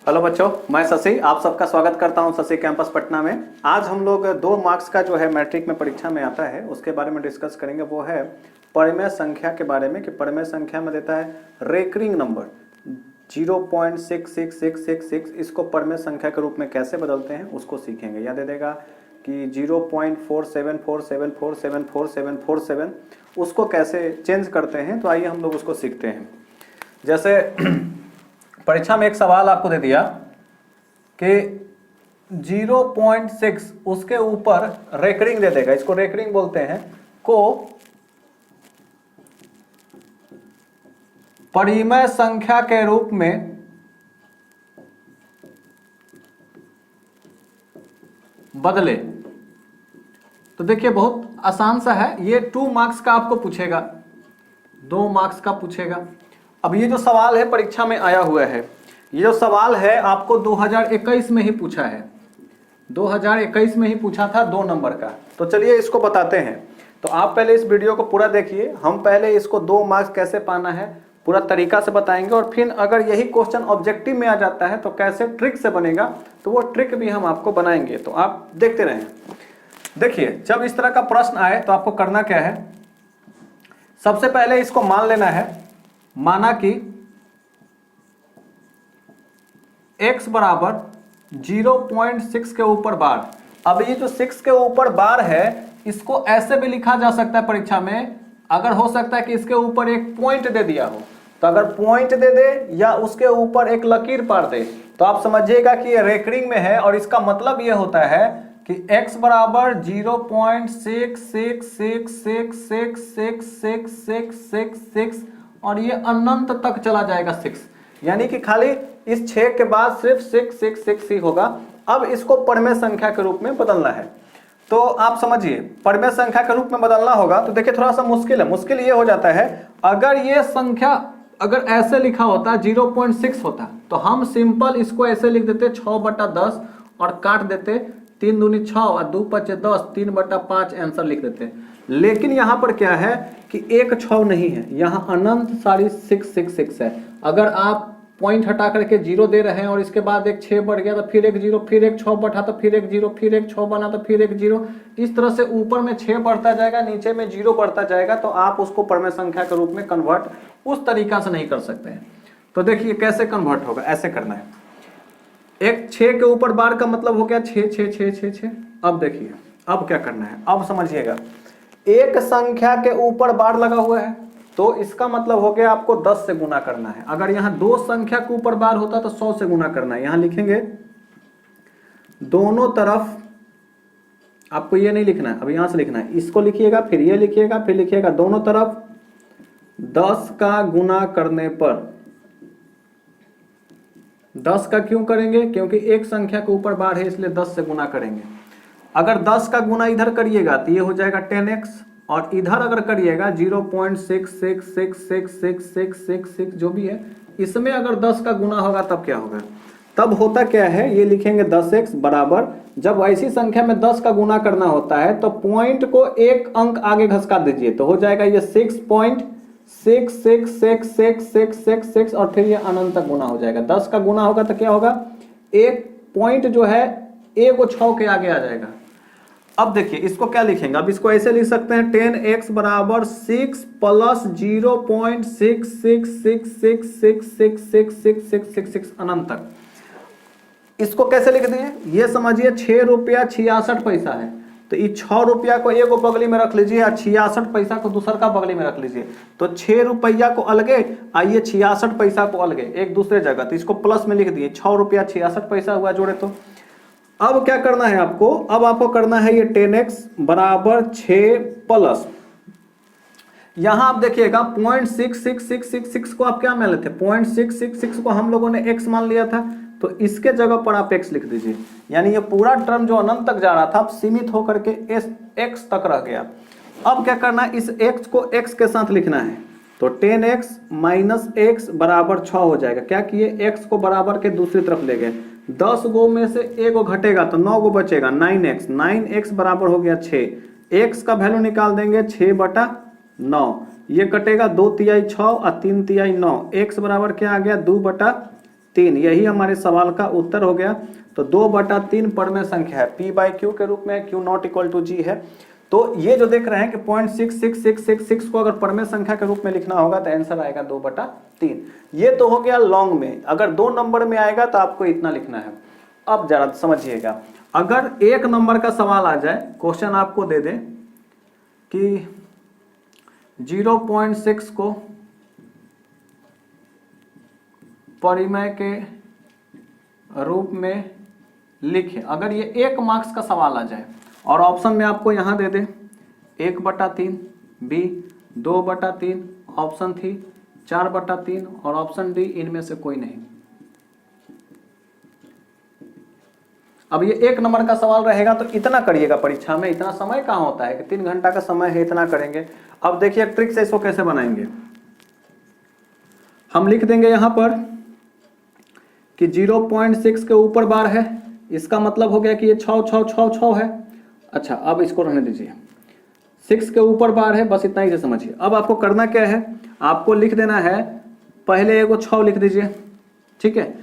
Hello बच्चों, मैं शशि आप सबका स्वागत करता हूं शशि कैंपस पटना में। आज हम लोग 2 मार्क्स का जो है मैट्रिक में परीक्षा में आता है उसके बारे में डिस्कस करेंगे। वो है परिमेय संख्या के बारे में कि परिमेय संख्या में देता है रेकरिंग नंबर 0.66666, इसको परिमेय संख्या के रूप में कैसे बदलते हैं उसको सीखेंगे। या दे देगा कि 0.4747474747 उसको कैसे चेंज करते हैं, तो आइए हम लोग उसको सीखते हैं। जैसे परीक्षा में एक सवाल आपको दे दिया कि 0.6 उसके ऊपर रेकरिंग दे देगा, इसको रेकरिंग बोलते हैं, को परिमेय संख्या के रूप में बदले। तो देखिए बहुत आसान सा है, ये 2 मार्क्स का आपको पूछेगा, 2 मार्क्स का पूछेगा। अब ये जो सवाल है परीक्षा में आया हुआ है, ये जो सवाल है आपको 2021 में ही पूछा है, 2021 में ही पूछा था 2 नंबर का। तो चलिए इसको बताते हैं। तो आप पहले इस वीडियो को पूरा देखिए, हम पहले इसको 2 मार्क्स कैसे पाना है पूरा तरीका से बताएंगे, और फिर अगर यही क्वेश्चन ऑब्जेक्टिव में आ जाता है तो कैसे ट्रिक से बनेगा, तो वो ट्रिक भी हम आपको बनाएंगे। तो आप देखते रहें। देखिए जब इस तरह का प्रश्न आए तो आपको करना क्या है, सबसे पहले इसको मान लेना है, माना कि x बराबर 0.6 के ऊपर बार। अब ये जो 6 के ऊपर बार है इसको ऐसे भी लिखा जा सकता है परीक्षा में, अगर हो सकता है कि इसके ऊपर एक पॉइंट दे दिया हो, तो अगर पॉइंट दे दे या उसके ऊपर एक लकीर पार दे तो आप समझिएगा कि ये रेकरिंग में है। और इसका मतलब ये होता है कि x बराबर 0.666666666 और ये अनंत तक चला जाएगा 6, यानी कि खाली इस 6 के बाद सिर्फ 666 ही होगा। अब इसको परिमेय संख्या के रूप में बदलना है, तो आप समझिए परिमेय संख्या के रूप में बदलना होगा। तो देखिए थोड़ा सा मुश्किल है, मुश्किल ये हो जाता है, अगर ये संख्या अगर ऐसे लिखा होता 0.6 होता तो हम सिंपल इसको ऐसे लिख देते 6/10 और काट देते 3 दूनी 6 और 2 5 10, 3/5 आंसर लिख देते। लेकिन यहाँ पर क्या है कि एक 6 नहीं है, यहाँ अनंत सारी 666 है। अगर आप पॉइंट हटा करके 0 दे रहे हैं और इसके बाद एक 6 बढ़ गया तो फिर एक 0, फिर एक 6 बढ़ा तो फिर एक 0, फिर एक 6 बना तो फिर एक 0, इस तरह से ऊपर में 6 बढ़ता जाएगा, नीचे में 0 बढ़ता जाएगा। तो आप उसको परिमेय संख्या के रूप में कन्वर्ट उस तरीका से नहीं कर सकते हैं। तो देखिए कैसे कन्वर्ट होगा, ऐसे करना है। एक 6 के ऊपर बार का मतलब हो गया 6 6 6 6 6। अब देखिए अब क्या करना है, अब समझिएगा, एक संख्या के ऊपर बार लगा हुआ है तो इसका मतलब हो गया आपको 10 से गुना करना है। अगर यहाँ 2 संख्या के ऊपर बार होता तो 100 से गुना करना है। यहां लिखेंगे दोनों तरफ, आपको ये नहीं लिखना है, अब यहां से लिखना है, इसको लिखिएगा फिर ये लिखिएगा फिर लिखिएगा दोनों तरफ 10 का गुना करने पर। 10 का क्यों करेंगे, क्योंकि एक संख्या के ऊपर बार है इसलिए 10 से गुना करेंगे। अगर 10 का गुना इधर करिएगा तो ये हो जाएगा 10x, और इधर अगर करिएगा 0.6666666 जो भी है, इसमें अगर 10 का गुना होगा तब क्या होगा, तब होता क्या है, ये लिखेंगे 10x बराबर, जब ऐसी संख्या में 10 का गुना करना होता है तो पॉइंट को एक अंक आगे घसका दीजिए तो हो जाएगा ये 6.6666666 और फिर ये अनंत तक गुना हो जाएगा। 10 का गुना होगा तो क्या होगा, एक पॉइंट जो है एक 6 के आगे आ जाएगा। अब देखिए इसको क्या लिखेंगे, अब इसको ऐसे लिख सकते हैं 10x बराबर 6 प्लस 0.666666666 अनंत तक। इसको कैसे लिख दिए, ये समझिए 6 रुपया 66 पैसा है, तो ये 6 रुपया को एक बगली में रख लीजिए और 66 पैसा को दूसर का बगली में रख लीजिए। तो 6 रुपया को अलगे, आइए 66 पैसा को अलगे एक दूसरे जगह, तो इसको प्लस में लिख दिए, 6 रुपया 66 पैसा हुआ जोड़े। तो अब क्या करना है आपको, अब आपको करना है ये 10x बराबर 6 प्लस, यहां आप देखिएगा 0.66666 को आप क्या मान लेते, 0.666 को हम लोगों ने x मान लिया था, तो इसके जगह पर आप x लिख दीजिए। यानी ये पूरा टर्म जो अनंत तक जा रहा था अब सीमित होकर के x तक रह गया। अब क्या करना है, इस x को x के साथ लिखना है, तो 10x माइनस x बराबर 6 हो जाएगा। क्या किए, x को बराबर के दूसरी तरफ ले गए, 10 गो में से 1 गो घटेगा तो 9 गो बचेगा, 9x बराबर हो गया 6, x का वैल्यू निकाल देंगे 6/9, ये कटेगा 2 तिहाई 6 और 3 तिहाई 9, x बराबर क्या आ गया 2/3। 3, यही हमारे सवाल का उत्तर हो गया। तो 2/3 परमेय संख्या है, P/Q के रूप में, Q not equal to G है। तो ये जो देख रहे हैं कि 0.66666 को अगर परमेय संख्या के रूप में लिखना होगा तो आंसर आएगा 2/3। ये तो हो गया लॉन्ग में। अगर 2 नंबर में आएगा तो आपको इतना लिखना है। अब जरा समझिएगा, अगर 1 नंबर का सवाल आ जाए, क्वेश्चन आपको दे दे कि 0.6 को परिमेय के रूप में लिखे, अगर ये 1 मार्क्स का सवाल आ जाए और ऑप्शन में आपको यहां दे दे 1/3, बी 2/3, ऑप्शन थी 4/3 और ऑप्शन डी इनमें से कोई नहीं। अब ये 1 नंबर का सवाल रहेगा तो इतना करिएगा परीक्षा में, इतना समय कहाँ होता है कि 3 घंटा का समय है, इतना करेंगे। अब देखिए ट्रिक से इसको कैसे बनाएंगे। हम लिख देंगे यहां पर कि 0.6 के ऊपर बार है, इसका मतलब हो गया कि ये 6 है। अच्छा, अब इसको रहने दीजिए, 6 के ऊपर बार है, बस इतना ही से समझिए। अब आपको करना क्या है, आपको लिख देना है, पहले एगो 6 लिख दीजिए, ठीक है,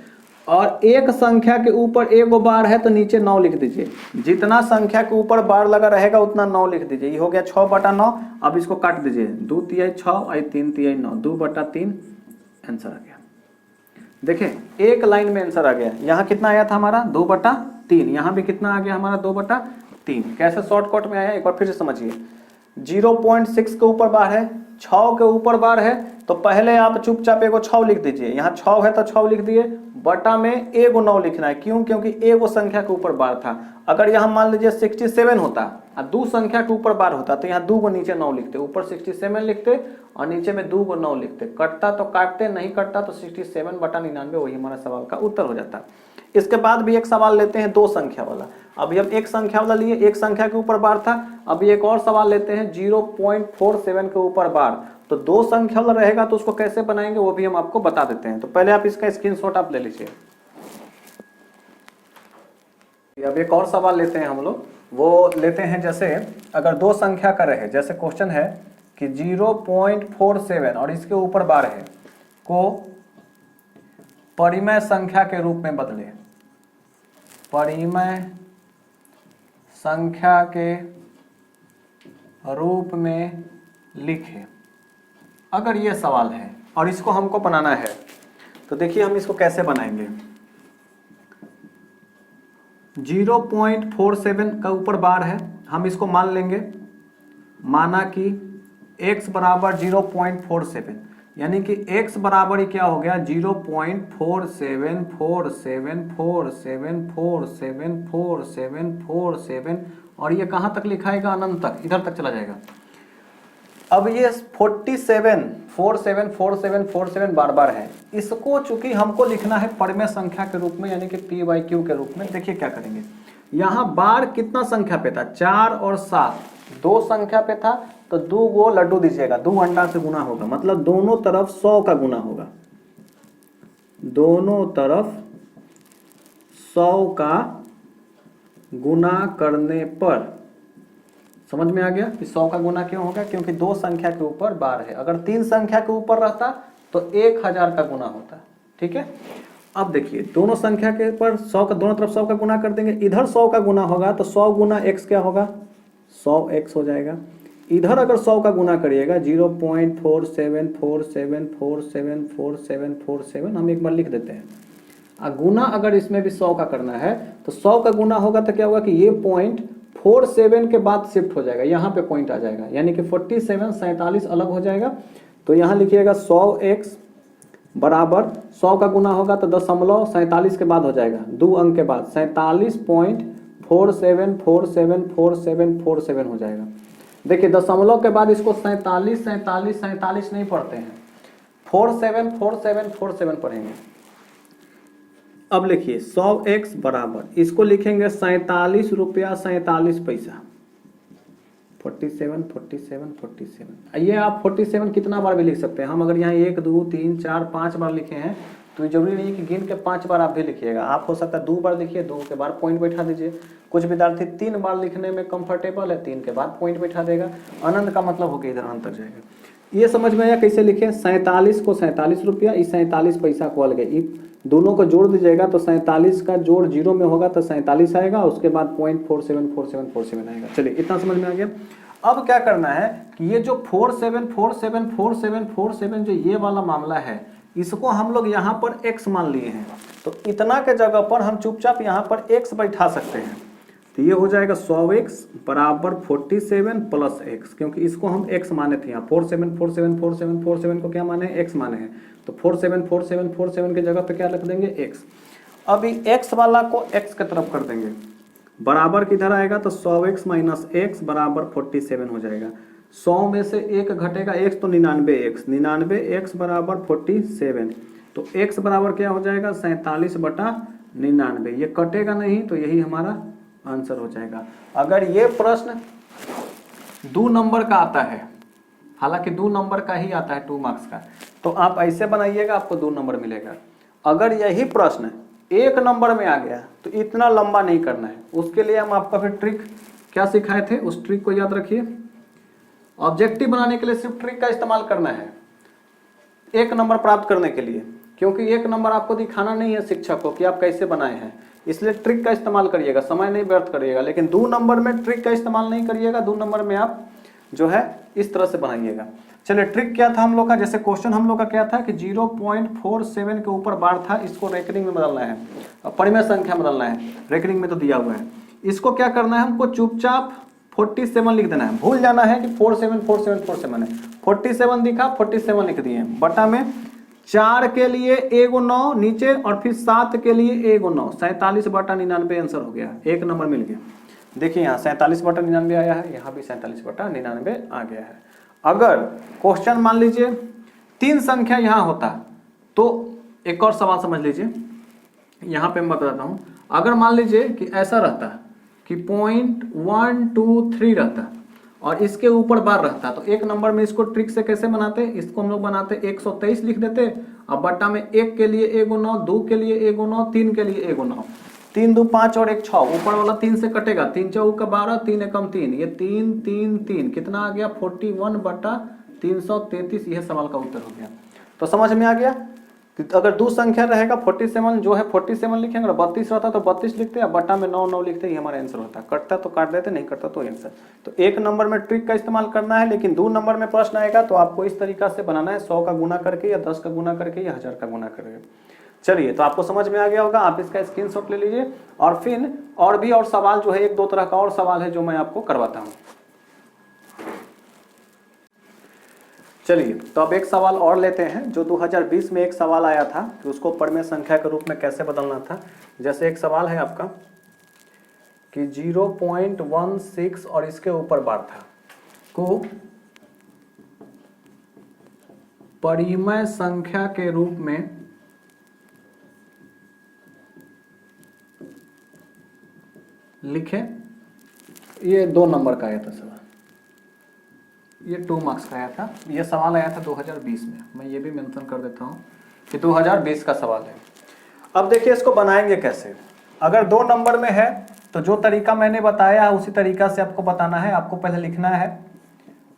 और एक संख्या के ऊपर एगो बार है तो नीचे 9 लिख दीजिए। जितना संख्या के ऊपर बार लगा रहेगा उतना 9 लिख दीजिए। ये हो गया 6/9। अब इसको काट दीजिए, 2 तिहाई 6 और 3 तिहाई 9, 2/3 आंसर आ गया। देखिए एक लाइन में आंसर आ गया। यहाँ कितना आया था हमारा 2/3, यहाँ भी कितना आ गया हमारा 2/3। कैसे शॉर्टकट में आया एक बार फिर से समझिए। 0.6 के ऊपर बार है, 6 के ऊपर बार है, तो पहले आप चुपचाप एगो 6 लिख दीजिए। यहाँ 6 है तो 6 लिख दिए, बटा में एगो 9 लिखना है। क्यों? क्योंकि एगो संख्या के ऊपर बार था। अगर यहाँ मान लीजिए 67 होता और 2 संख्या के ऊपर बार होता तो यहाँ 2 को नीचे 9 लिखते, ऊपर 67 लिखते और नीचे में 2 को 9 लिखते। कटता तो काटते, नहीं कटता तो 67/99, वही हमारा सवाल का उत्तर हो जाता। इसके बाद भी एक सवाल लेते हैं 2 संख्या वाला। अभी हम 1 संख्या वाला लिए, 1 संख्या के ऊपर बार था। अभी एक और सवाल लेते हैं 0.47 के ऊपर बार। तो 2 संख्या वाला रहेगा तो उसको कैसे बनाएंगे वो भी हम आपको बता देते हैं। तो पहले आप इसका स्क्रीनशॉट आप ले लीजिए। अब एक और सवाल लेते हैं हम लोग, वो लेते हैं जैसे अगर 2 संख्या का रहे, जैसे क्वेश्चन है कि 0.47 और इसके ऊपर बार है, को परिमेय संख्या के रूप में बदले, परिमेय संख्या के रूप में लिखे। अगर ये सवाल है और इसको हमको बनाना है तो देखिए हम इसको कैसे बनाएंगे। 0.47 का ऊपर बार है, हम इसको मान लेंगे, माना कि x बराबर 0.47, यानी कि x बराबर ही क्या हो गया 0.474747474747 और ये कहाँ तक लिखाएगा, अनंत तक, इधर तक चला जाएगा। अब ये 47 बार बार है, इसको चूंकि हमको लिखना है परिमेय संख्या के रूप में, यानी कि P/Q के रूप में। देखिए क्या करेंगे, यहाँ बार कितना संख्या पे था, 4 और 7, 2 संख्या पे था तो 2 गो लड्डू दीजिएगा, 2 अंडा से गुना होगा, मतलब दोनों तरफ 100 का गुना होगा, दोनों तरफ 100 का गुना करने पर। समझ में आ गया कि 100 का गुना क्यों होगा, क्योंकि 2 संख्या के ऊपर बार है। अगर 3 संख्या के ऊपर रहता तो 1000 का गुना होता। ठीक है, अब देखिए दोनों संख्या के ऊपर 100 का, दोनों तरफ 100 का गुना कर देंगे। इधर 100 का गुना होगा तो 100 गुना x क्या होगा, 100x हो जाएगा। इधर अगर 100 का गुना करिएगा 0.4747474747 हम एक बार लिख देते हैं। गुना अगर इसमें भी 100 का करना है तो 100 का गुना होगा तो क्या होगा कि ये पॉइंट 47 के बाद शिफ्ट हो जाएगा, यहाँ पे पॉइंट आ जाएगा, यानी कि 47 47 अलग हो जाएगा। तो यहाँ लिखिएगा 100x बराबर 100 का गुना होगा तो 0.47 के बाद हो जाएगा, 2 अंक के बाद 47.47474747 हो जाएगा। देखिए दशमलव के बाद इसको 47 नहीं पढ़ते हैं, 47 पढ़ेंगे। अब लिखिए 100x बराबर, इसको लिखेंगे 47 रुपया 47 पैसा, 47। ये आप 47 कितना बार भी लिख सकते हैं। हम अगर यहाँ 1 2 3 4 5 बार लिखे हैं तो जरूरी नहीं कि गिन के 5 बार आप भी लिखिएगा। आप हो सकता है 2 बार लिखिए, 2 के बाद पॉइंट बैठा दीजिए। कुछ विद्यार्थी 3 बार लिखने में कंफर्टेबल है, 3 के बाद पॉइंट बैठा देगा। अनंत का मतलब हो गया इधर अनंत तक जाएगा। ये समझ में आया कैसे लिखे, 47 को 47 रुपया, इस 47 पैसा को अलग है, दोनों को जोड़ दीजिएगा तो 47 का जोड़ 0 में होगा तो 47 आएगा, उसके बाद 0.474747 आएगा। चलिए इतना समझ में आ गया। अब क्या करना है कि ये जो 47474747 जो ये वाला मामला है इसको हम लोग यहाँ पर x मान लिए हैं, तो इतना के जगह पर हम चुपचाप यहाँ पर x बैठा सकते हैं। तो ये हो जाएगा 100x बराबर 47 प्लस x, क्योंकि इसको हम x माने थे यहाँ 47474747 को क्या माने x माने हैं, तो 474747 की जगह पे क्या रख देंगे x। अभी x वाला को x की तरफ कर देंगे, बराबर किधर आएगा तो 100x माइनस x बराबर 47 हो जाएगा। 100 में से 1 घटेगा x तो 99x, 99x बराबर 47, तो x बराबर क्या हो जाएगा 47/99, ये कटेगा नहीं तो यही हमारा आंसर हो जाएगा। अगर ये प्रश्न 2 नंबर का आता है, हालांकि 2 नंबर का ही आता है 2 मार्क्स का, तो आप ऐसे बनाइएगा आपको 2 नंबर मिलेगा। अगर यही प्रश्न 1 नंबर में आ गया तो इतना लंबा नहीं करना है, उसके लिए हम आपका फिर ट्रिक क्या सिखाए थे उस ट्रिक को याद रखिए। ऑब्जेक्टिव बनाने के लिए सिर्फ ट्रिक का इस्तेमाल करना है 1 नंबर प्राप्त करने के लिए, क्योंकि 1 नंबर आपको दिखाना नहीं है शिक्षक को कि आप कैसे बनाए हैं, इसलिए ट्रिक का इस्तेमाल करिएगा, समय नहीं व्यर्थ करिएगा। लेकिन 2 नंबर में ट्रिक का इस्तेमाल नहीं करिएगा, 2 नंबर में आप जो है इस तरह से बनाइएगा। चलिए ट्रिक क्या था हम लोग का, जैसे क्वेश्चन हम लोग का क्या था कि 0.47 के ऊपर बार था, इसको रेकरिंग में बदलना है, परिमेय संख्या बदलना है, रेकरिंग में तो दिया हुआ है। इसको क्या करना है, हमको चुपचाप 47 लिख देना है, भूल जाना है कि 474747 है। 47 दिखा 47 लिख दिए, बटा में 4 के लिए 1/9 नीचे और फिर 7 के लिए 1/9, 47/99 आंसर हो गया, 1 नंबर मिल गया। देखिए यहाँ 47/99 आया है, यहाँ भी 47/99 आ गया है। अगर क्वेश्चन मान लीजिए 3 संख्या यहाँ होता तो एक और सवाल समझ लीजिए, यहाँ पे मैं बताता हूँ। अगर मान लीजिए कि ऐसा रहता कि 0.123 रहता और इसके ऊपर बार रहता, तो 1 नंबर में इसको ट्रिक से कैसे बनाते, इसको हम लोग बनाते 123 लिख देते, अब बट्टा में 1 के लिए 1/9, 2 के लिए 1/9, 3 के लिए 1/9, 3 2 5 और 1 6, ऊपर वाला 3 से कटेगा, 3 चौका 12, 3 एकम 3, ये 3 3 3 कितना आ गया 41/333, यह सवाल का उत्तर हो गया। तो समझ में आ गया कि अगर 2 संख्या रहेगा 47 जो है 47 लिखेंगे, 32 रहता तो 32 लिखते हैं, बट्टा में 9 9 लिखते, ये हमारा आंसर होता। कटता तो काट देते, नहीं कटता तो आंसर। तो 1 नंबर में ट्रिक का इस्तेमाल करना है, लेकिन 2 नंबर में प्रश्न आएगा तो आपको इस तरीका से बनाना है, 100 का गुना करके या 10 का गुना करके या 1000 का गुना करके। चलिए तो आपको समझ में आ गया होगा, आप इसका स्क्रीनशॉट ले लीजिए और फिर और सवाल जो है 1-2 तरह का और सवाल है जो मैं आपको करवाता हूँ। चलिए तो अब एक सवाल और लेते हैं, जो 2020 में एक सवाल आया था कि उसको परिमेय संख्या के रूप में कैसे बदलना था। जैसे एक सवाल है आपका कि 0.16 और इसके ऊपर बार था को परिमेय संख्या के रूप में लिखे। ये 2 नंबर का आया था सवाल, ये 2 मार्क्स का आया था। ये सवाल आया था 2020 में, मैं ये भी मेंशन कर देता हूँ कि 2020 का सवाल है। अब देखिए इसको बनाएंगे कैसे। अगर 2 नंबर में है तो जो तरीका मैंने बताया है उसी तरीका से आपको बताना है। आपको पहले लिखना है,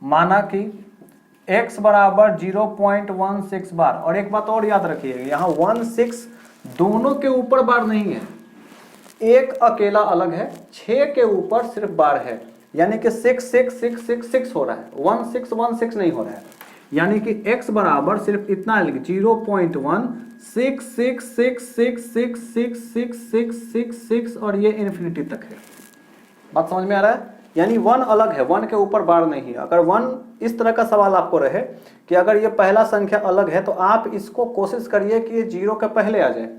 माना कि x बराबर 0.16 बार, और एक बात और याद रखिएगा, यहाँ 16 दोनों के ऊपर बार नहीं है, एक अकेला अलग है, 6 के ऊपर सिर्फ बार है, यानी कि 6 6 6 6 6 हो रहा है, 1 6 1 6 नहीं हो रहा है। यानी कि x बराबर सिर्फ इतना 0.1 6 6 6 6 6 6 6 6 6 6 और ये इन्फिनिटी तक है। बात समझ में आ रहा है? यानी 1 अलग है, 1 के ऊपर बार नहीं है। अगर 1 इस तरह का सवाल आपको रहे कि अगर ये पहला संख्या अलग है तो आप इसको कोशिश करिए कि ये 0 के पहले आ जाए,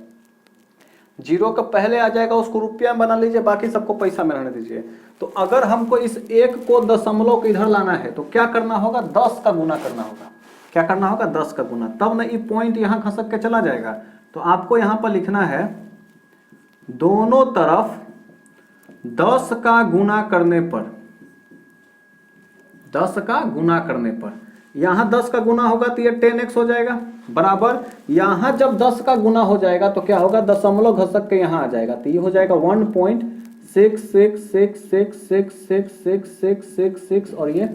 0 के पहले आ जाएगा उसको रुपया में बना लीजिए, बाकी सबको पैसा में रहने दीजिए। तो अगर हमको इस 1 को दशमलव के इधर लाना है तो क्या करना होगा, 10 का गुना करना होगा। क्या करना होगा, 10 का गुना, तब ना ये पॉइंट यहाँ खसक के चला जाएगा। तो आपको यहाँ पर लिखना है दोनों तरफ 10 का गुना करने पर, 10 का गुना करने पर, यहां 10 का गुना होगा तो ये 10x हो जाएगा, बराबर यहां जब 10 का गुना हो जाएगा तो क्या होगा, दशमलव घसक के यहां आ जाएगा, तो ये हो जाएगा 1.666666666 और ये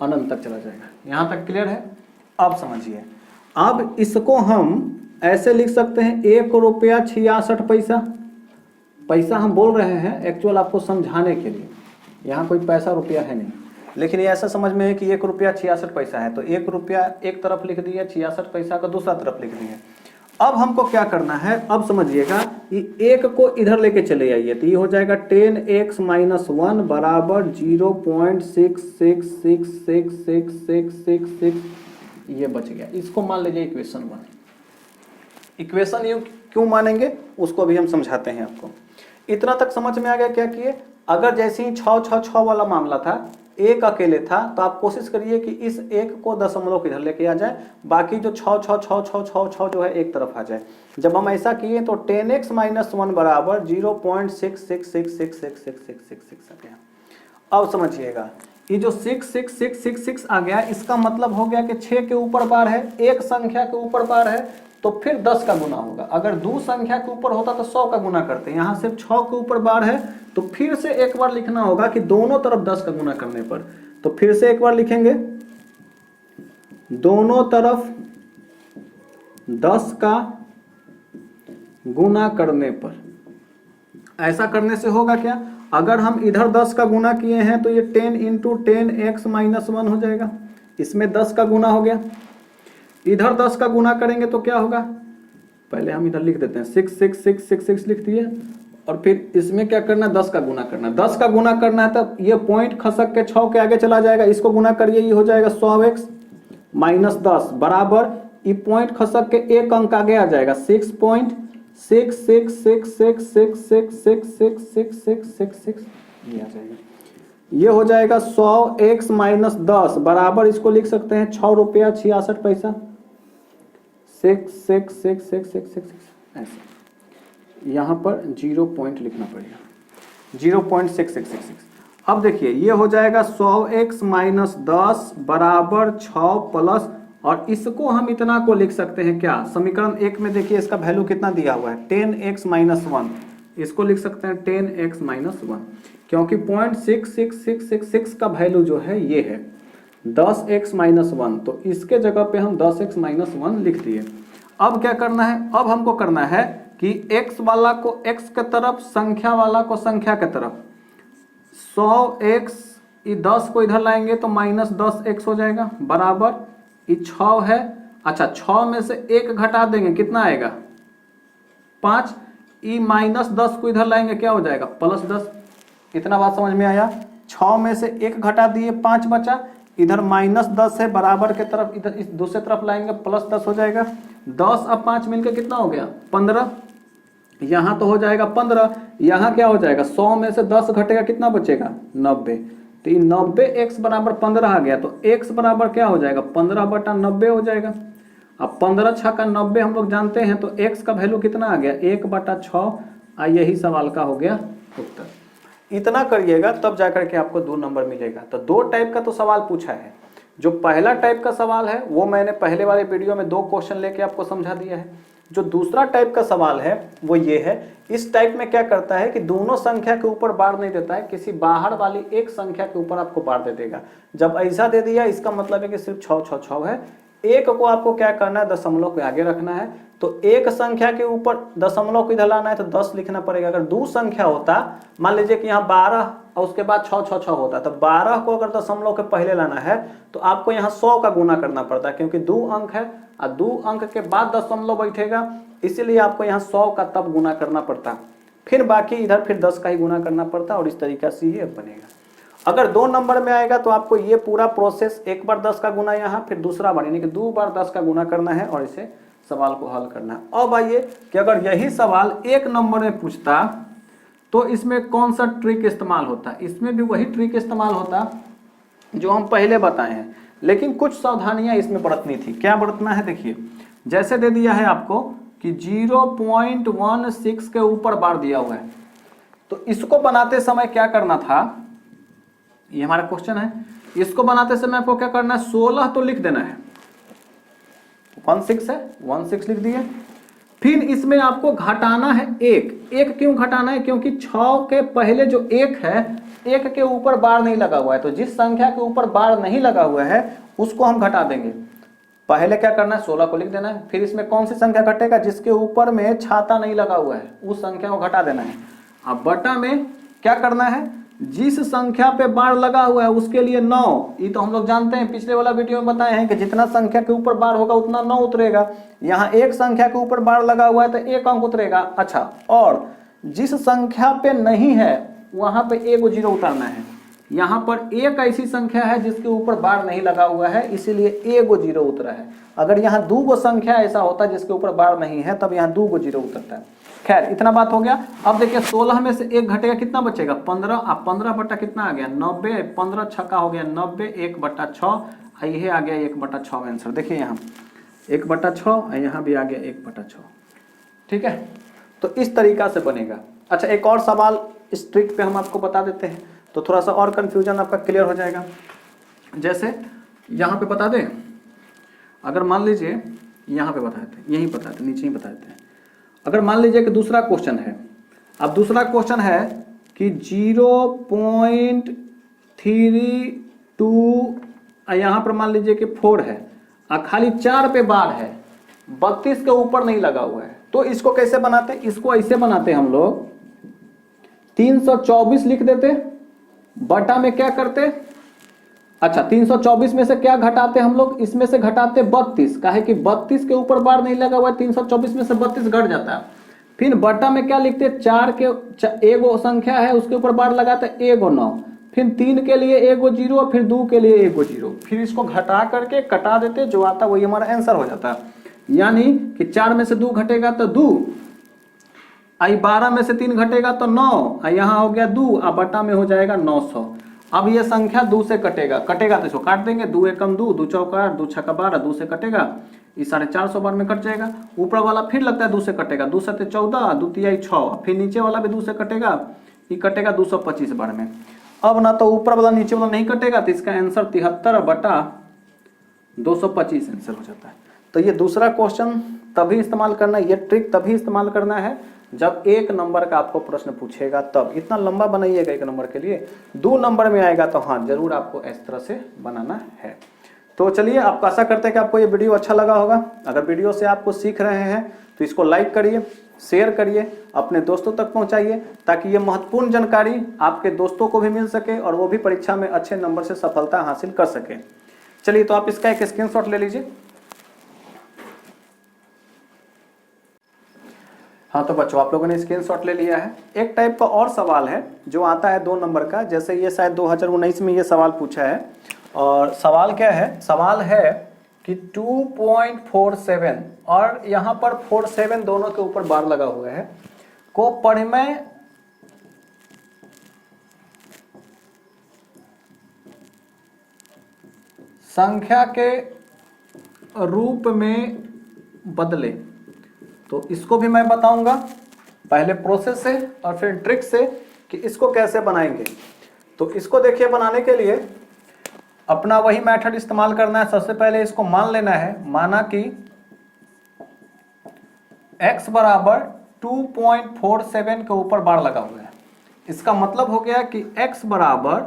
अनंत तक चला जाएगा। यहां तक क्लियर है? अब समझिए, अब इसको हम ऐसे लिख सकते हैं 1 रुपया 66 पैसा। पैसा हम बोल रहे हैं एक्चुअल आपको समझाने के लिए, यहाँ कोई पैसा रुपया है नहीं, लेकिन ये ऐसा समझ में है कि 1 रुपया 66 पैसा है, तो 1 रुपया एक तरफ लिख दिया, 66 पैसा का दूसरा तरफ लिख दिया। अब हमको क्या करना है, अब समझिएगा, ये एक को इधर लेके चले आइए, तो ये हो जाएगा 10x - 1 बराबर 0.66666666, ये बच गया। इसको मान लीजिए इक्वेशन 1। इक्वेशन यू क्यों मानेंगे उसको अभी हम समझाते हैं आपको। इतना तक समझ में आ गया क्या किए? अगर जैसे ही 6 वाला मामला था, एक अकेले था, तो आप कोशिश करिए कि इस एक को दशमलव इधर लेके आ जाए, बाकी जो 6 जो है एक तरफ आ जाए। जब हम ऐसा किए तो 10x - 1 बराबर 0.66666666 आ गया। अब समझिएगा, ये जो 66666 आ गया, इसका मतलब हो गया कि 6 के ऊपर बार है, एक संख्या के ऊपर बार है, तो फिर 10 का गुना होगा। अगर 2 संख्या के ऊपर होता तो 100 का गुना करते हैं, यहाँ सिर्फ 6 के ऊपर बार है, तो फिर से एक बार लिखना होगा कि दोनों तरफ 10 का गुना करने पर। तो फिर से एक बार लिखेंगे, दोनों तरफ 10 का गुना करने पर। ऐसा करने से होगा क्या, अगर हम इधर 10 का गुना किए हैं तो ये 10 × 10x - 1 हो जाएगा, इसमें 10 का गुना हो गया। इधर 10 का गुना करेंगे तो क्या होगा, पहले हम इधर लिख देते हैं 66666 लिख दिए, और फिर इसमें क्या करना, 10 का गुना करना। 10 का गुना करना है तब ये पॉइंट खसक के 6 के आगे चला जाएगा, इसको गुना करिए, ये हो जाएगा 100x - 10 बराबर, ये पॉइंट खसक के एक अंक आगे आ जाएगा 6.666666666666 ये आ जाएगा। ये हो जाएगा 100x - 10 बराबर, इसको लिख सकते हैं 6 रुपया 66 पैसा। 66666 ऐसे, यहाँ पर 0 पॉइंट लिखना पड़ेगा, 0.6666। अब देखिए ये हो जाएगा 100x - 10 बराबर 6 प्लस, और इसको हम इतना को लिख सकते हैं क्या, समीकरण 1 में देखिए इसका वैल्यू कितना दिया हुआ है, 10x - 1, इसको लिख सकते हैं 10x - 1, क्योंकि 0.6666 का वैल्यू जो है ये है 10x - 1, तो इसके जगह पे हम 10x - 1 लिख दिए। अब क्या करना है, अब हमको करना है कि x वाला को x के तरफ, संख्या वाला को संख्या के तरफ। 100x, ये 10 को इधर लाएंगे तो -10x हो जाएगा बराबर, ये 6 है, अच्छा 6 में से 1 घटा देंगे, कितना आएगा 5, ये -10 को इधर लाएंगे, क्या हो जाएगा +10। इतना बात समझ में आया? 6 में से 1 घटा दिए, 5 बचा, इधर -10 है, बराबर के तरफ इधर इस दूसरे तरफ लाएंगे, +10 हो जाएगा। 10 और 5 मिलकर कितना हो गया 15, यहाँ तो हो जाएगा 15, यहाँ क्या हो जाएगा 100 में से 10 घटेगा, कितना बचेगा 90, तो ये 90x बराबर 15 आ गया, तो x बराबर क्या हो जाएगा 15/90 हो जाएगा। अब 15 × 6 = 90 हम लोग जानते हैं, तो x का वैल्यू कितना आ गया 1/6, यही सवाल का हो गया उत्तर। इतना करिएगा तब जाकर के आपको 2 नंबर मिलेगा। तो 2 टाइप का तो सवाल पूछा है। जो पहला टाइप का सवाल है वो मैंने पहले वाले वीडियो में 2 क्वेश्चन लेके आपको समझा दिया है। जो दूसरा टाइप का सवाल है वो ये है, इस टाइप में क्या करता है कि दोनों संख्या के ऊपर बार नहीं देता है, किसी बाहर वाली एक संख्या के ऊपर आपको बार दे देगा। जब ऐसा दे दिया इसका मतलब है कि सिर्फ 6 है, एक को आपको क्या करना है दशमलव के आगे रखना है, तो एक संख्या के ऊपर दशमलव को इधर लाना है तो 10 लिखना पड़ेगा। अगर 2 संख्या होता, मान लीजिए कि यहाँ 12 और उसके बाद 6 होता, तो 12 को अगर दशमलव के पहले लाना है तो आपको यहाँ 100 का गुना करना पड़ता है, क्योंकि 2 अंक है और 2 अंक के बाद दशमलव बैठेगा, इसीलिए आपको यहाँ 100 का तब गुना करना पड़ता, फिर बाकी इधर फिर 10 का ही गुना करना पड़ता, और इस तरीका से ये बनेगा। अगर 2 नंबर में आएगा तो आपको ये पूरा प्रोसेस, एक बार 10 का गुना यहाँ, फिर दूसरा बार यानी कि 2 बार 10 का गुना करना है और इसे सवाल को हल करना है। अब आइए कि अगर यही सवाल 1 नंबर में पूछता तो इसमें कौन सा ट्रिक इस्तेमाल होता। इसमें भी वही ट्रिक इस्तेमाल होता जो हम पहले बताए हैं, लेकिन कुछ सावधानियां इसमें बरतनी थी। क्या बरतना है देखिए, जैसे दे दिया है आपको कि 0.16 के ऊपर बार दिया हुआ है, तो इसको बनाते समय क्या करना था, ये हमारा क्वेश्चन है, इसको बनाते समय आपको क्या करना है 16 तो लिख देना है, 16 है 16 लिख दिए, फिर इसमें आपको घटाना है 1 क्यों घटाना है, क्योंकि 6 के पहले जो 1 है, 1 के ऊपर बार नहीं लगा हुआ है, तो जिस संख्या के ऊपर बार नहीं लगा हुआ है उसको हम घटा देंगे। पहले क्या करना है, 16 को लिख देना है, फिर इसमें कौन सी संख्या घटेगा, जिसके ऊपर में छाता नहीं लगा हुआ है उस संख्या को घटा देना है। अब बटा में क्या करना है, जिस संख्या पे बार लगा हुआ है उसके लिए 9, ये तो हम लोग जानते हैं, पिछले वाला वीडियो में बताए हैं कि जितना संख्या के ऊपर बार होगा उतना 9 उतरेगा। यहाँ एक संख्या के ऊपर बार लगा हुआ है तो 1 अंक उतरेगा। अच्छा, और जिस संख्या पे नहीं है वहां पे 1 0 उतारना है। यहाँ पर एक ऐसी संख्या है जिसके ऊपर बार नहीं लगा हुआ है, इसीलिए 1 0 उतरा है। अगर यहाँ 2 संख्या ऐसा होता जिसके ऊपर बार नहीं है तब यहाँ 2 0 उतरता है। खैर, इतना बात हो गया। अब देखिए 16 में से 1 घटेगा, कितना बचेगा 15। अब 15 बटा कितना आ गया 90, 15 छक्का हो गया 90, 1/6, ये आ गया 1/6 आंसर। देखिए यहाँ 1/6, यहाँ भी आ गया 1/6। ठीक है, तो इस तरीका से बनेगा। अच्छा, एक और सवाल इस ट्रिक पे हम आपको बता देते हैं तो थोड़ा सा और कंफ्यूजन आपका क्लियर हो जाएगा। जैसे यहाँ पे बता दें, अगर मान लीजिए यहाँ पे बताए थे, यहीं बताए थे, नीचे ही बताए थे। अगर मान लीजिए कि दूसरा क्वेश्चन है, अब दूसरा क्वेश्चन है कि 0.32, यहाँ पर मान लीजिए कि 4 है और खाली 4 पे बार है, 32 के ऊपर नहीं लगा हुआ है, तो इसको कैसे बनाते, इसको ऐसे बनाते हम लोग 324 लिख देते, बटा में क्या करते, अच्छा 324 में से क्या घटाते हम लोग, इसमें से घटाते 32, काहे कि 32 के ऊपर बार नहीं लगा हुआ है, 324 में से 32 घट जाता है। फिर बटा में क्या लिखते, 4 के एगो संख्या है उसके ऊपर बार लगाते 1 9, फिर 3 के लिए 1 0, फिर 2 के लिए 1 0, फिर इसको घटा करके कटा देते, जो आता वही हमारा आंसर हो जाता है। यानी कि 4 में से 2 घटेगा तो 2, 12 में से 3 घटेगा तो 9, यहाँ हो गया 2, अब बटा में हो जाएगा 900। अब ये संख्या 2 से कटेगा तो इसको काट देंगे, 2 एकम 2, 2 चौका 8, 2 छक्का 12, 2 से कटेगा, ये 450 बार में कट जाएगा। ऊपर वाला फिर लगता है 2 से कटेगा, 2 7 14, 2 3 6, फिर नीचे वाला भी 2 से कटेगा, ये कटेगा 225 बार में। अब ना तो ऊपर वाला नीचे वाला नहीं कटेगा, तो इसका आंसर 73/225 आंसर हो जाता है। तो ये दूसरा क्वेश्चन तभी इस्तेमाल करना है, ये ट्रिक तभी इस्तेमाल करना है जब 1 नंबर का आपको प्रश्न पूछेगा तब। इतना लंबा बनाइएगा 1 नंबर के लिए, 2 नंबर में आएगा तो हाँ जरूर आपको इस तरह से बनाना है। तो चलिए, आपको आशा करते हैं कि आपको ये वीडियो अच्छा लगा होगा। अगर वीडियो से आपको सीख रहे हैं तो इसको लाइक करिए, शेयर करिए, अपने दोस्तों तक पहुंचाइए, ताकि ये महत्वपूर्ण जानकारी आपके दोस्तों को भी मिल सके और वो भी परीक्षा में अच्छे नंबर से सफलता हासिल कर सके। चलिए, तो आप इसका एक स्क्रीनशॉट ले लीजिए। हाँ, तो बच्चों आप लोगों ने स्क्रीनशॉट ले लिया है। एक टाइप का और सवाल है जो आता है 2 नंबर का, जैसे ये शायद 2019 में ये सवाल पूछा है। और सवाल क्या है, सवाल है कि 2.47 और यहाँ पर 47 दोनों के ऊपर बार लगा हुआ है, को परिमेय संख्या के रूप में बदले। तो इसको भी मैं बताऊंगा पहले प्रोसेस से और फिर ट्रिक से कि इसको कैसे बनाएंगे। तो इसको देखिए, बनाने के लिए अपना वही मेथड इस्तेमाल करना है। सबसे पहले इसको मान लेना है, माना कि x बराबर 2.47 के ऊपर बार लगा हुआ है। इसका मतलब हो गया कि x बराबर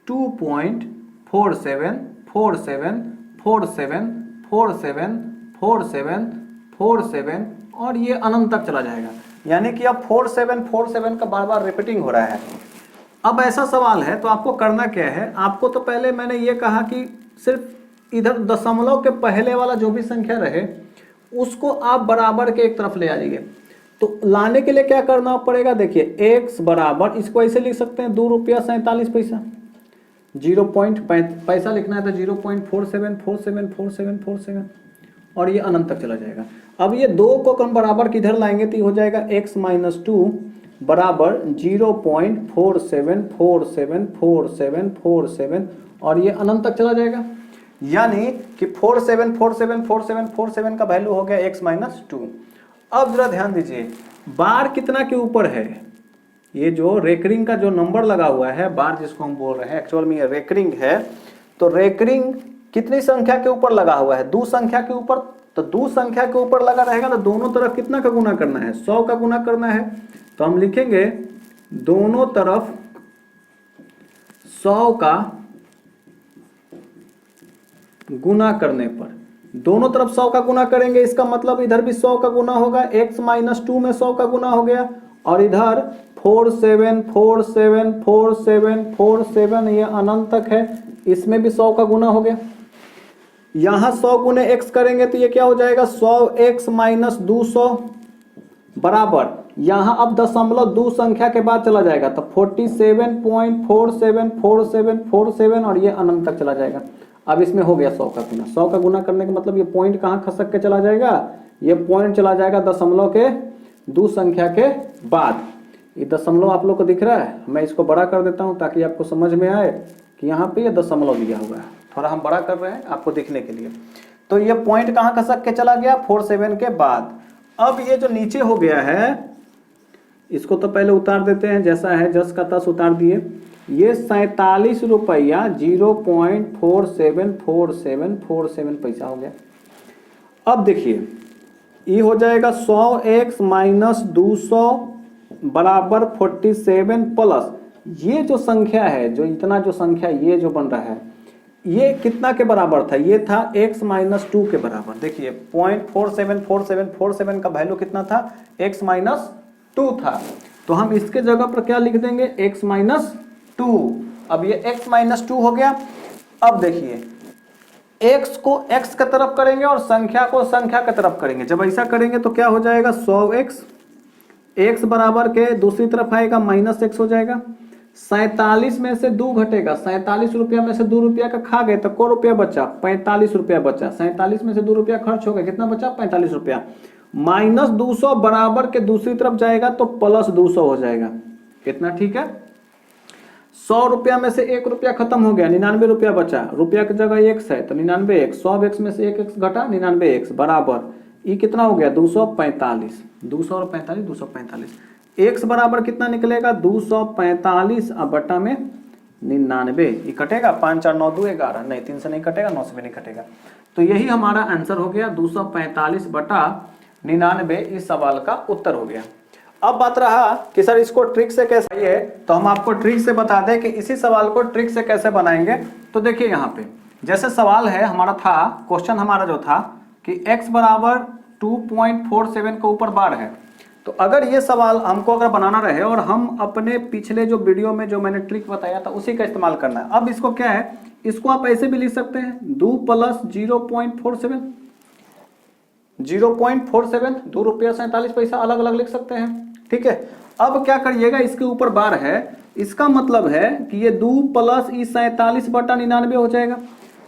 2.47 47 47 47 47 47 और ये अनंत तक चला जाएगा। यानी कि अब 47 47 का बार बार रिपीटिंग हो रहा है। अब ऐसा सवाल है तो आपको करना क्या है, आपको तो पहले मैंने ये कहा कि सिर्फ इधर दशमलव के पहले वाला जो भी संख्या रहे उसको आप बराबर के एक तरफ ले आ जाइए। तो लाने के लिए क्या करना पड़ेगा, देखिए x बराबर, इसको ऐसे लिख सकते हैं 2 रुपया 47 पैसा, 0 पैसा लिखना है तो 0.47474747 और ये अनंत तक चला जाएगा। अब ये 2 को हम बराबर किधर लाएंगे तो हो जाएगा x - 2 बराबर 0.47474747 और ये अनंत तक चला जाएगा। यानी कि 47474747 का वैल्यू हो गया x - 2। अब जरा ध्यान दीजिए, बार कितना के ऊपर है, ये जो रेकरिंग का जो नंबर लगा हुआ है, बार जिसको हम बोल रहे हैं, एक्चुअल में ये रेकरिंग है। तो रेकरिंग कितनी संख्या के ऊपर लगा हुआ है, 2 संख्या के ऊपर। तो 2 संख्या के ऊपर लगा रहेगा तो दोनों तरफ कितना का गुना करना है, 100 का गुना करना है। तो हम लिखेंगे दोनों तरफ 100 का गुना करने पर, दोनों तरफ 100 का गुना करेंगे, इसका मतलब इधर भी 100 का गुना होगा, x माइनस 2 में 100 का गुना हो गया, और इधर 4 7 4 7 4 7 4 7 ये अनंत तक है, इसमें भी 100 का गुना हो गया। यहां 100 गुने x करेंगे तो ये क्या हो जाएगा 100x माइनस 200 बराबर, यहां अब दशमलव 2 संख्या के बाद चला जाएगा तो 47.474747 और ये अनंत तक चला जाएगा। अब इसमें हो गया 100 का गुना, 100 का गुना करने का मतलब ये पॉइंट कहां खसक के चला जाएगा, ये पॉइंट चला जाएगा दशमलव के 2 संख्या के बाद। ये दशमलव आप लोग को दिख रहा है, मैं इसको बड़ा कर देता हूं ताकि आपको समझ में आए कि यहाँ पे ये दशमलव दिया हुआ है, थोड़ा हम बड़ा कर रहे हैं आपको दिखने के लिए। तो ये पॉइंट कहां खसक के चला गया 47 के बाद। अब ये जो नीचे हो गया है इसको तो पहले उतार देते हैं, जैसा है जस का तस उतार दिए। ये 47 रुपया 0.474747 पैसा हो गया। अब देखिए ये हो जाएगा 100x माइनस 200 बराबर 47 प्लस ये जो संख्या है, जो इतना जो संख्या ये जो बन रहा है, ये कितना के बराबर था, ये था x माइनस 2 के बराबर। देखिए 0.474747 का वैल्यू कितना था, x माइनस 2 था, तो हम इसके जगह पर क्या लिख देंगे x माइनस 2। अब ये x माइनस 2 हो गया। अब देखिए x को x की तरफ करेंगे और संख्या को संख्या की तरफ करेंगे। जब ऐसा करेंगे तो क्या हो जाएगा 100x, x बराबर के दूसरी तरफ आएगा माइनस x हो जाएगा। 47 में से 2 घटेगा, 47 रुपया में से 2 रुपया का खा गए तो को रुपया बचा, 45 रुपया बचा। 47 में से 2 रुपया खर्च हो गया, कितना बचा 45 रुपया। माइनस 200 बराबर के दूसरी तरफ जाएगा तो प्लस 200 हो जाएगा, कितना ठीक है। 100 रुपया में से 1 रुपया खत्म हो गया, 99 रुपया बचा, रुपया की जगह x है तो 99x, 100x में से 1x घटा 99x बराबर ये कितना हो गया 245, 200 और 45 245। x बराबर कितना निकलेगा 245 अब बटा में 99, ये कटेगा 5 4 9 2 11, नहीं 3 से नहीं कटेगा, 9 से भी नहीं कटेगा। तो यही हमारा आंसर हो गया 245 बटा 99, इस सवाल का उत्तर हो गया। अब बात रहा कि सर इसको ट्रिक से कैसे है, तो हम आपको ट्रिक से बता दें कि इसी सवाल को ट्रिक से कैसे बनाएंगे। तो देखिए यहाँ पे जैसे सवाल है हमारा था, क्वेश्चन हमारा जो था कि x बराबर 2.47 के ऊपर बार है, तो अगर ये सवाल हमको अगर बनाना रहे और हम अपने पिछले जो वीडियो में जो मैंने ट्रिक बताया था उसी का इस्तेमाल करना है। अब इसको क्या है, इसको आप ऐसे भी लिख सकते हैं 2 प्लस 0.47, 0.47 2 रुपया 47 पैसा अलग अलग लिख सकते हैं, ठीक है। अब क्या करिएगा, इसके ऊपर बार है, इसका मतलब है कि ये 2 प्लस 47 बटा 99 हो जाएगा,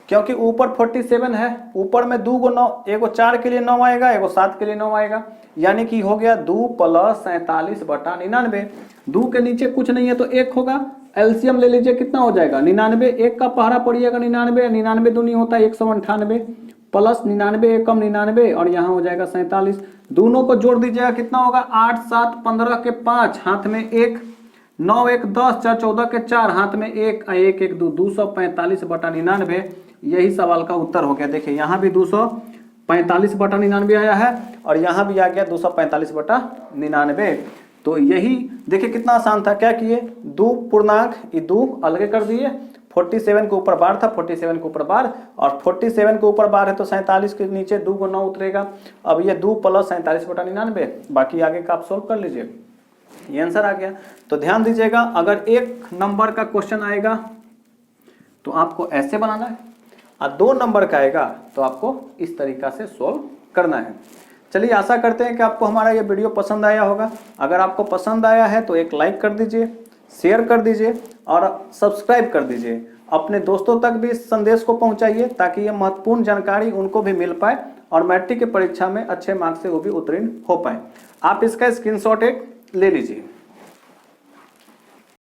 क्योंकि ऊपर 47 है, ऊपर में 2 को 9, एगो 4 के लिए 9 आएगा, एगो 7 के लिए 9 आएगा, यानी कि हो गया 2 प्लस 47 बटा 99। 2 के नीचे कुछ नहीं है तो 1 होगा, एलसीएम ले लीजिए कितना हो जाएगा 99, 1 का पहाड़ा पड़िएगा 99, 99 दूनी होता है 198 प्लस 99 1 कम 99 और यहाँ हो जाएगा 47। दोनों को जोड़ दीजिएगा कितना होगा 8 7 15 के 5 हाथ में 1, 9 1 10 4 14 के 4 हाथ में 1 1 1 2 245 बटा 99, यही सवाल का उत्तर हो गया। देखिए यहाँ भी 245 बटा 99 आया है और यहाँ भी आ गया 245 बटा 99। तो यही देखिए कितना आसान था, क्या किए 2 पूर्णांक ये 2 अलगे कर दिए, 47 के ऊपर बार था, 47 के ऊपर बार, और 47 के ऊपर बार है तो 47 के नीचे 2 को 9 उतरेगा। अब ये 2 प्लस 47 बटा 99, बाकी आगे का आप सोल्व कर लीजिए, ये आंसर आ गया। तो ध्यान दीजिएगा, अगर 1 नंबर का क्वेश्चन आएगा तो आपको ऐसे बनाना है, और 2 नंबर का आएगा तो आपको इस तरीका से सोल्व करना है। चलिए आशा करते हैं कि आपको हमारा ये वीडियो पसंद आया होगा। अगर आपको पसंद आया है तो एक लाइक कर दीजिए, शेयर कर दीजिए और सब्सक्राइब कर दीजिए। अपने दोस्तों तक भी इस संदेश को पहुंचाइए ताकि ये महत्वपूर्ण जानकारी उनको भी मिल पाए और मैट्रिक की परीक्षा में अच्छे मार्क्स से वो भी उत्तीर्ण हो पाए। आप इसका स्क्रीनशॉट एक ले लीजिए।